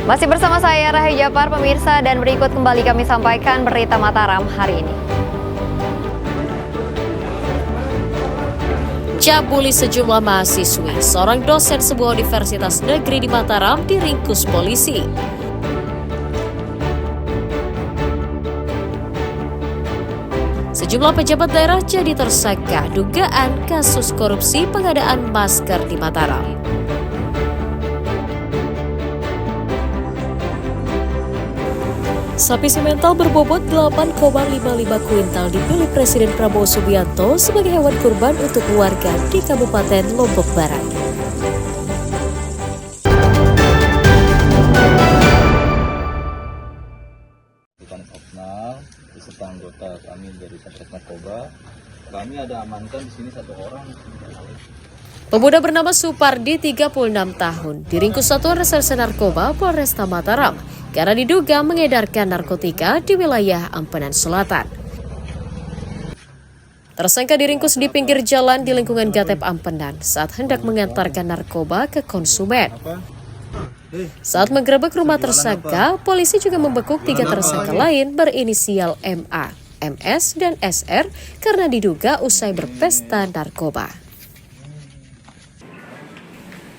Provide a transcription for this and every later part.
Masih bersama saya Rahayu Japar, pemirsa, dan berikut kembali kami sampaikan berita Mataram hari ini. Cabuli sejumlah mahasiswi, seorang dosen sebuah universitas negeri di Mataram diringkus polisi. Sejumlah pejabat daerah jadi tersangka dugaan kasus korupsi pengadaan masker di Mataram. Sapi simental berbobot 8,55 kuintal dipilih Presiden Prabowo Subianto sebagai hewan kurban untuk warga di Kabupaten Lombok Barat. Opsional beserta anggota kami dari Satgas Narkoba, kami ada amankan di sini 1 orang. Pemuda bernama Supardi, 36 tahun, diringkus Satuan Reserse Narkoba Polresta Mataram karena diduga mengedarkan narkotika di wilayah Ampenan Selatan. Tersangka diringkus di pinggir jalan di lingkungan Gatep Ampenan saat hendak mengantarkan narkoba ke konsumen. Saat menggerebek rumah tersangka, polisi juga membekuk 3 tersangka lain berinisial MA, MS, dan SR karena diduga usai berpesta narkoba.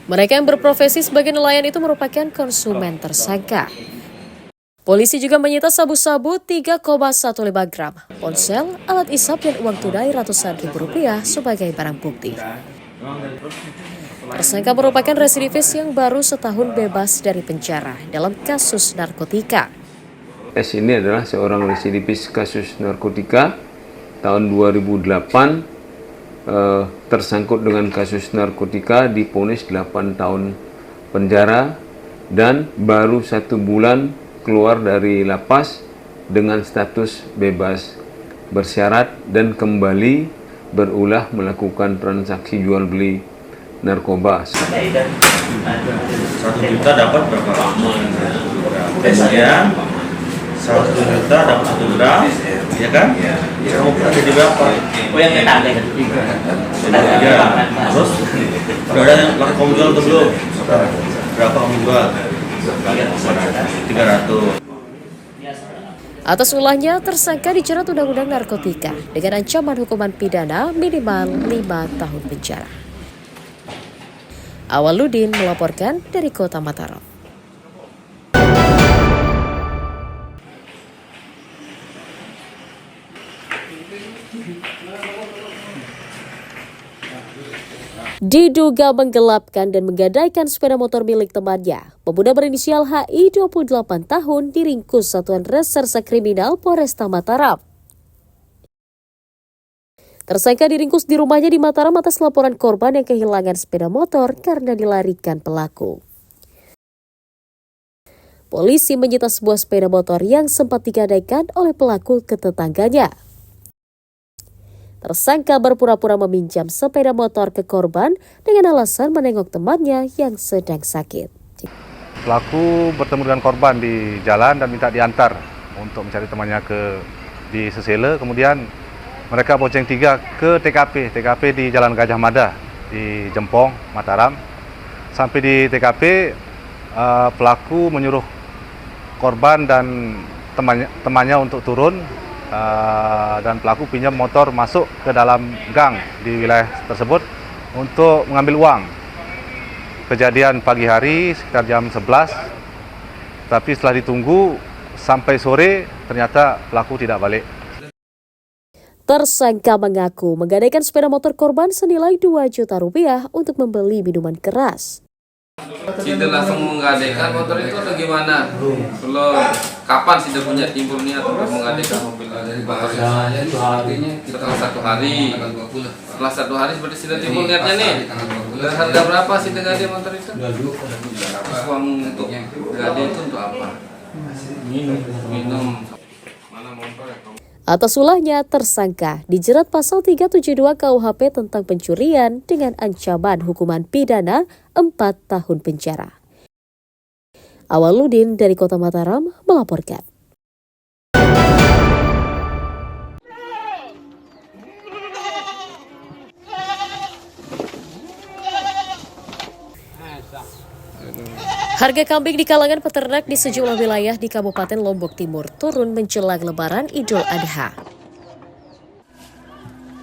Mereka yang berprofesi sebagai nelayan itu merupakan konsumen tersangka. Polisi juga menyita sabu-sabu 3,15 gram, ponsel, alat isap, dan uang tunai ratusan ribu rupiah sebagai barang bukti. Tersangka merupakan residivis yang baru setahun bebas dari penjara dalam kasus narkotika. S ini adalah seorang residivis kasus narkotika tahun 2008, tersangkut dengan kasus narkotika, divonis 8 tahun penjara dan baru 1 bulan keluar dari lapas dengan status bebas bersyarat dan kembali berulah melakukan transaksi jual beli narkoba. 1 juta dapat berapa lama? Tesnya 1 juta dapat 1 gram, ya kan? Kamu pernah jadi berapa? Oh, yang ketanda kan? 3. Terus udah ada yang kamu jual atau belum? Berapa kamu jual? 300. Atas ulahnya, tersangka dijerat Undang-Undang Narkotika dengan ancaman hukuman pidana minimal 5 tahun penjara. Awaludin melaporkan dari Kota Mataram. Diduga menggelapkan dan menggadaikan sepeda motor milik temannya, pemuda berinisial HI 28 tahun diringkus Satuan Reserse Kriminal Polresta Mataram. Tersangka diringkus di rumahnya di Mataram atas laporan korban yang kehilangan sepeda motor karena dilarikan pelaku. Polisi menyita sebuah sepeda motor yang sempat digadaikan oleh pelaku ke tetangganya. Tersangka berpura-pura meminjam sepeda motor ke korban dengan alasan menengok temannya yang sedang sakit. Pelaku bertemu dengan korban di jalan dan minta diantar untuk mencari temannya di Sesele. Kemudian mereka bonceng 3 ke TKP di Jalan Gajah Mada di Jempong, Mataram. Sampai di TKP, pelaku menyuruh korban dan temannya untuk turun. Dan pelaku pinjam motor masuk ke dalam gang di wilayah tersebut untuk mengambil uang. Kejadian pagi hari sekitar jam 11, tapi setelah ditunggu sampai sore ternyata pelaku tidak balik. Tersangka mengaku menggadaikan sepeda motor korban senilai 2 juta rupiah untuk membeli minuman keras. Sider langsung menggadaikan motor itu atau gimana? Belum. Kapan Sider punya timbul niat untuk menggadaikan mobil motor itu? Setelah 1 hari. Setelah 1 hari seperti Sider timbul niatnya nih. Dan harga berapa Sider gadai motor itu? Uang untuk gadai itu untuk apa? Minum. Mana motor ya? Atas ulahnya, tersangka dijerat pasal 372 KUHP tentang pencurian dengan ancaman hukuman pidana 4 tahun penjara. Awaludin dari Kota Mataram melaporkan. Harga kambing di kalangan peternak di sejumlah wilayah di Kabupaten Lombok Timur turun menjelang Lebaran Idul Adha.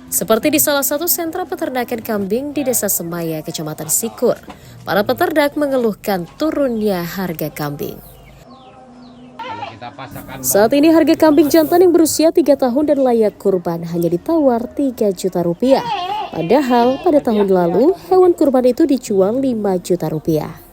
Seperti di salah satu sentra peternakan kambing di Desa Semaya, Kecamatan Sikur, para peternak mengeluhkan turunnya harga kambing. Saat ini harga kambing jantan yang berusia 3 tahun dan layak kurban hanya ditawar 3 juta rupiah. Padahal pada tahun lalu hewan kurban itu dijual 5 juta rupiah.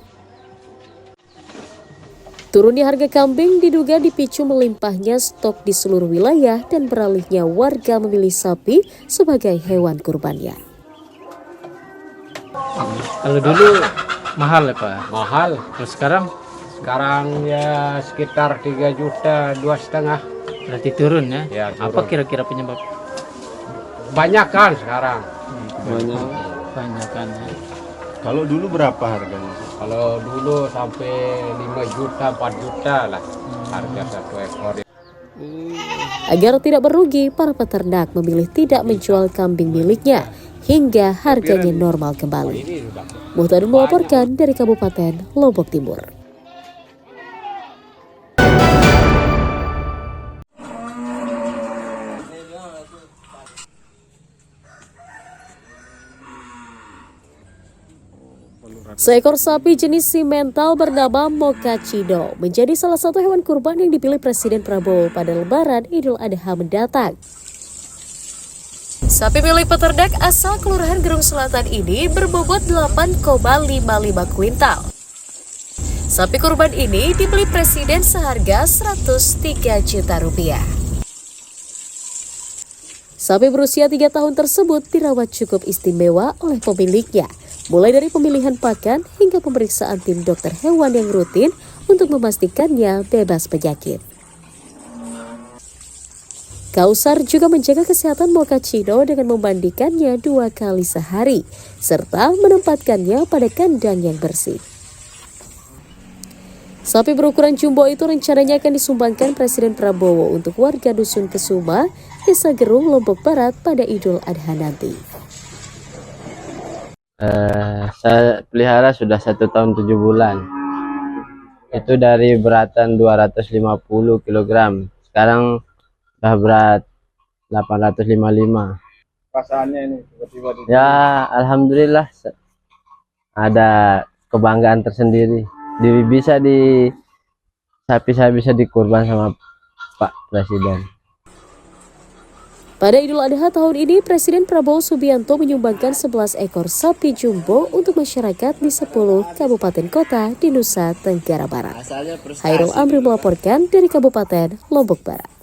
Turunnya harga kambing diduga dipicu melimpahnya stok di seluruh wilayah dan beralihnya warga memilih sapi sebagai hewan kurbannya. Kalau dulu mahal ya Pak? Mahal. Kalau sekarang? Sekarang ya sekitar 3 juta, 2,5. Berarti turun ya? Ya, turun. Apa kira-kira penyebab? Banyak kan sekarang. Banyak kan ya. Kalau dulu berapa harganya? Kalau dulu sampai 5 juta, 4 juta lah harga satu ekor. Agar tidak merugi, para peternak memilih tidak menjual kambing miliknya hingga harganya normal kembali. Muhtadun melaporkan dari Kabupaten Lombok Timur. Seekor sapi jenis simental bernama Mochachido menjadi salah satu hewan kurban yang dipilih Presiden Prabowo pada Lebaran Idul Adha mendatang. Sapi milik peternak asal Kelurahan Gerung Selatan ini berbobot 8,55 kuintal. Sapi kurban ini dibeli Presiden seharga 103 juta rupiah. Sapi berusia 3 tahun tersebut dirawat cukup istimewa oleh pemiliknya, mulai dari pemilihan pakan hingga pemeriksaan tim dokter hewan yang rutin untuk memastikannya bebas penyakit. Kausar juga menjaga kesehatan Mochachido dengan memandikannya 2 kali sehari, serta menempatkannya pada kandang yang bersih. Sapi berukuran jumbo itu rencananya akan disumbangkan Presiden Prabowo untuk warga Dusun Kesuma, Desa Gerung, Lombok Barat pada Idul Adha nanti. Saya pelihara sudah 1 tahun 7 bulan. Itu dari beratan 250 kg. Sekarang udah berat 855. Perasaannya ini tiba-tiba Ya, alhamdulillah ada kebanggaan tersendiri. Sapi saya bisa dikurban sama Pak Presiden. Pada Idul Adha tahun ini, Presiden Prabowo Subianto menyumbangkan 11 ekor sapi jumbo untuk masyarakat di 10 kabupaten kota di Nusa Tenggara Barat. Hairul Amri melaporkan dari Kabupaten Lombok Barat.